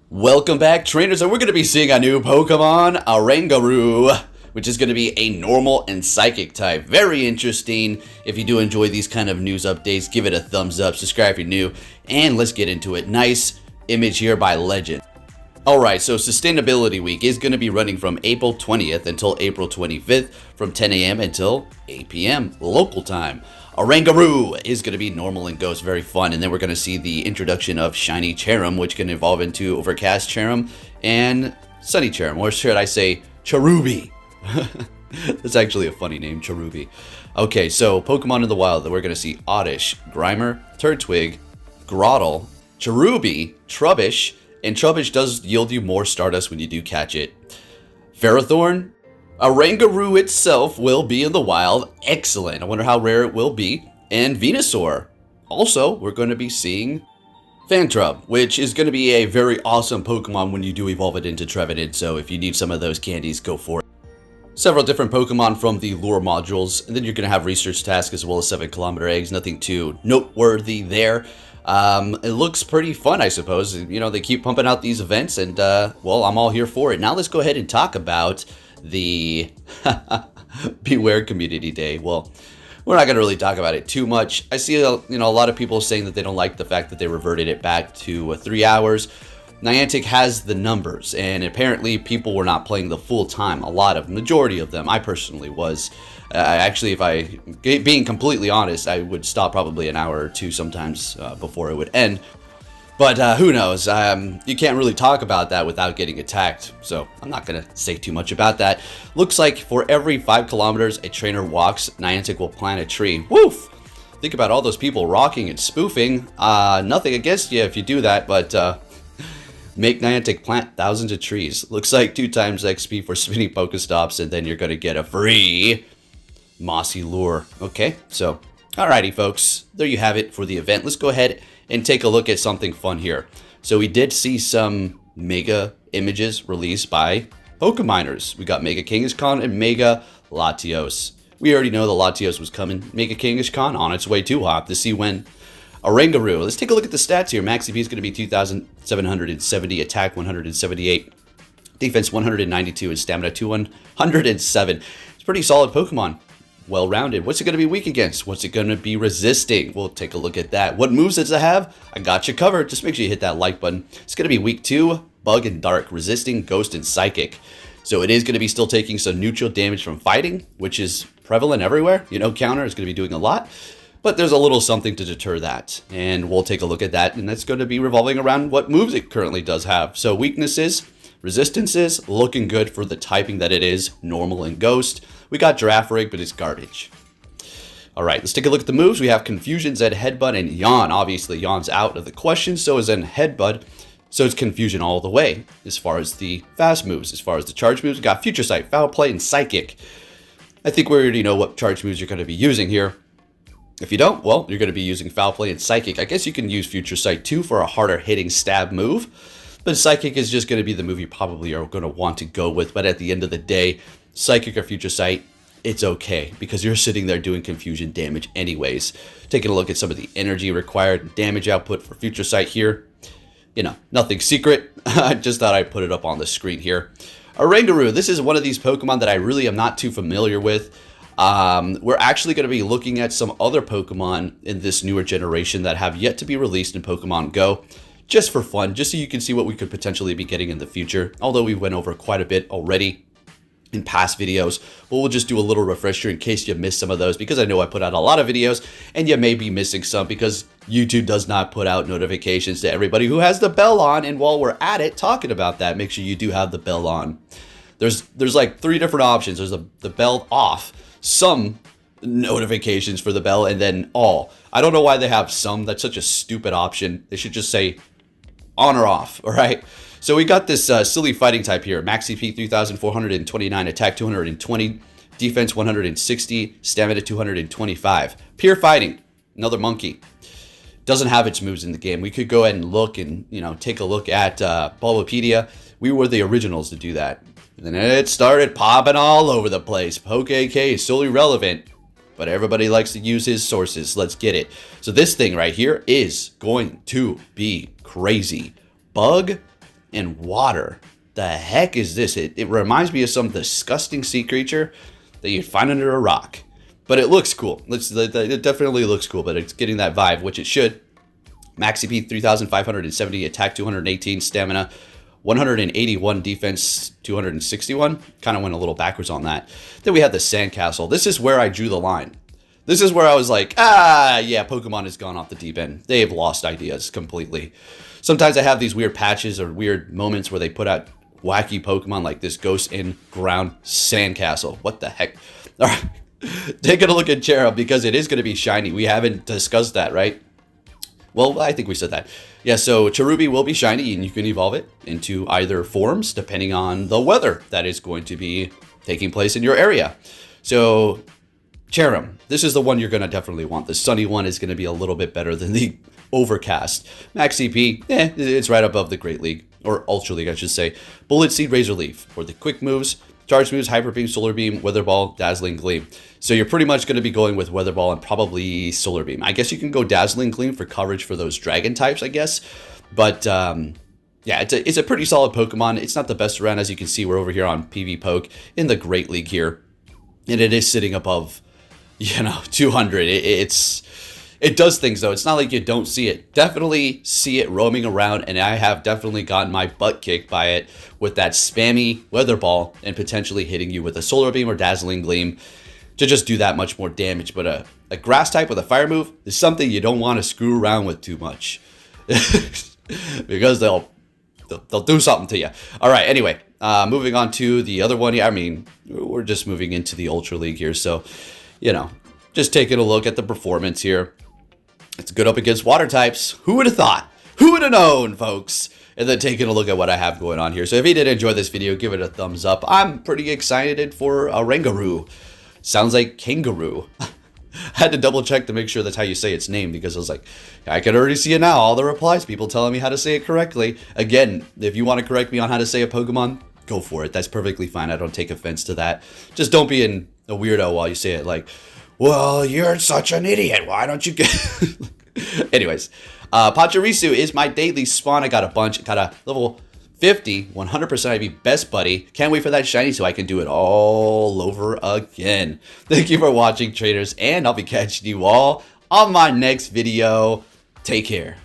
Welcome back, trainers, and we're going to be seeing a new Pokemon, Oranguru, which is going to be a normal and psychic type. Very interesting. If you do enjoy these kind of news updates, give it a thumbs up, subscribe if you're new, and let's get into it. Nice image here by Legend. Alright, so Sustainability Week is going to be running from April 20th until April 25th from 10 a.m. until 8 p.m. local time. Oranguru is going to be normal and ghost, very fun, and then we're going to see the introduction of Shiny Cherum, which can evolve into Overcast Cherum and Sunny Cherum, or should I say Cherubi. That's actually a funny name, Cherubi. Okay, so Pokemon in the wild that we're going to see: Oddish, Grimer, Turtwig, Grottle, Cherubi, Trubbish, and Trubbish does yield you more Stardust when you do catch it. Ferrothorn, Oranguru itself will be in the wild. Excellent. I wonder how rare it will be. And Venusaur. Also, we're going to be seeing Fantrub, which is going to be a very awesome Pokemon when you do evolve it into Trevenant. So if you need some of those candies, go for it. Several different Pokemon from the lure modules. And then you're going to have research tasks as well as 7-kilometer eggs. Nothing too noteworthy there. It looks pretty fun, I suppose. You know, they keep pumping out these events and, well, I'm all here for it. Now let's go ahead and talk about the Beware Community Day. Well, we're not going to really talk about it too much. I see, a lot of people saying that they don't like the fact that they reverted it back to 3 hours. Niantic has the numbers, and apparently people were not playing the full time. Majority of them. I personally was. Actually, being completely honest, I would stop probably an hour or two sometimes before it would end. But who knows? You can't really talk about that without getting attacked, so I'm not going to say too much about that. Looks like for every 5 kilometers a trainer walks, Niantic will plant a tree. Woof! Think about all those people rocking and spoofing. Nothing against you if you do that, but make Niantic plant thousands of trees. Looks like 2 times XP for spinning Pokestops, and then you're going to get a free Mossy Lure. Okay, so alrighty folks, there you have it for the event. Let's go ahead and take a look at something fun here. So we did see some Mega images released by Pokeminers. We got Mega Kangaskhan and Mega Latios. We already know the Latios was coming. Mega Kangaskhan on its way to Hop to see when. Oranguru. Let's take a look at the stats here. Max CP is going to be 2,770, attack 178, defense 192, and stamina 207. It's pretty solid Pokemon. Well-rounded. What's it going to be weak against? What's it going to be resisting? We'll take a look at that. What moves does it have? I got you covered. Just make sure you hit that like button. It's going to be weak to Bug and Dark, resisting Ghost and Psychic. So it is going to be still taking some neutral damage from fighting, which is prevalent everywhere. You know, counter is going to be doing a lot. But there's a little something to deter that. And we'll take a look at that. And that's going to be revolving around what moves it currently does have. So weaknesses, resistances, looking good for the typing that it is, normal and ghost. We got Giraffe Rig, but it's garbage. Alright, let's take a look at the moves. We have Confusion, Zed, Headbutt, and Yawn. Obviously, Yawn's out of the question, so is then Headbutt. So it's Confusion all the way. As far as the fast moves, as far as the charge moves, we got Future Sight, Foul Play, and Psychic. I think we already know what charge moves you're going to be using here. If you don't, well, you're going to be using Foul Play and Psychic. I guess you can use Future Sight too for a harder hitting stab move. But Psychic is just going to be the move you probably are going to want to go with. But at the end of the day, Psychic or Future Sight, it's okay. Because you're sitting there doing confusion damage anyways. Taking a look at some of the energy required damage output for Future Sight here. You know, nothing secret. I just thought I'd put it up on the screen here. Oranguru, this is one of these Pokemon that I really am not too familiar with. We're actually going to be looking at some other Pokemon in this newer generation that have yet to be released in Pokemon Go. Just for fun, just so you can see what we could potentially be getting in the future. Although we went over quite a bit already in past videos, but we'll just do a little refresher in case you missed some of those, because I know I put out a lot of videos and you may be missing some because YouTube does not put out notifications to everybody who has the bell on. And while we're at it talking about that, make sure you do have the bell on. There's like 3 different options. There's the bell off, some notifications for the bell, and then all. I don't know why they have some. That's such a stupid option. They should just say on or off. All right. So we got this silly fighting type here. Max CP 3,429, attack 220, defense 160, stamina 225. Pure fighting. Another monkey. Doesn't have its moves in the game. We could go ahead and look and, take a look at Bulbapedia. We were the originals to do that. And then it started popping all over the place. Poke-K is solely relevant, but everybody likes to use his sources. Let's get it. So this thing right here is going to be crazy. Bug in water. The heck is this? It reminds me of some disgusting sea creature that you'd find under a rock. But it looks cool. It definitely looks cool, but it's getting that vibe, which it should. Max CP 3,570, attack 218, stamina 181, defense 261. Kind of went a little backwards on that. Then we have the sandcastle. This is where I drew the line. This is where I was like, yeah, Pokemon has gone off the deep end. They've lost ideas completely. Sometimes I have these weird patches or weird moments where they put out wacky Pokemon like this ghost in ground sandcastle. What the heck? All right, taking a look at Cherubi because it is going to be shiny. We haven't discussed that, right? Well, I think we said that. Yeah, so Cherubi will be shiny and you can evolve it into either forms depending on the weather that is going to be taking place in your area. So Cherubi, this is the one you're going to definitely want. The sunny one is going to be a little bit better than the overcast. Max CP, it's right above the Great League, or Ultra League, I should say. Bullet Seed, Razor Leaf for the quick moves. Charge moves, Hyper Beam, Solar Beam, Weather Ball, Dazzling Gleam. So you're pretty much going to be going with Weather Ball and probably Solar Beam. I guess you can go Dazzling Gleam for coverage for those dragon types, I guess. But yeah, it's a pretty solid Pokemon. It's not the best around, as you can see. We're over here on PV Poke in the Great League here. And it is sitting above, 200. It does things, though. It's not like you don't see it. Definitely see it roaming around, and I have definitely gotten my butt kicked by it with that spammy Weather Ball and potentially hitting you with a Solar Beam or Dazzling Gleam to just do that much more damage. But a Grass type with a Fire move is something you don't want to screw around with too much because they'll do something to you. All right, anyway, moving on to the other one. I mean, we're just moving into the Ultra League here, so, just taking a look at the performance here. It's good up against water types. Who would have thought? Who would have known, folks? And then taking a look at what I have going on here. So if you did enjoy this video, give it a thumbs up. I'm pretty excited for Oranguru. Sounds like kangaroo. I had to double check to make sure that's how you say its name because I was like, I can already see it now. All the replies, people telling me how to say it correctly. Again, if you want to correct me on how to say a Pokemon, go for it. That's perfectly fine. I don't take offense to that. Just don't be a weirdo while you say it like, well, you're such an idiot. Why don't you get... Anyways, Pachirisu is my daily spawn. I got a bunch. Got a level 50, 100% IV best buddy. Can't wait for that shiny so I can do it all over again. Thank you for watching, traders, and I'll be catching you all on my next video. Take care.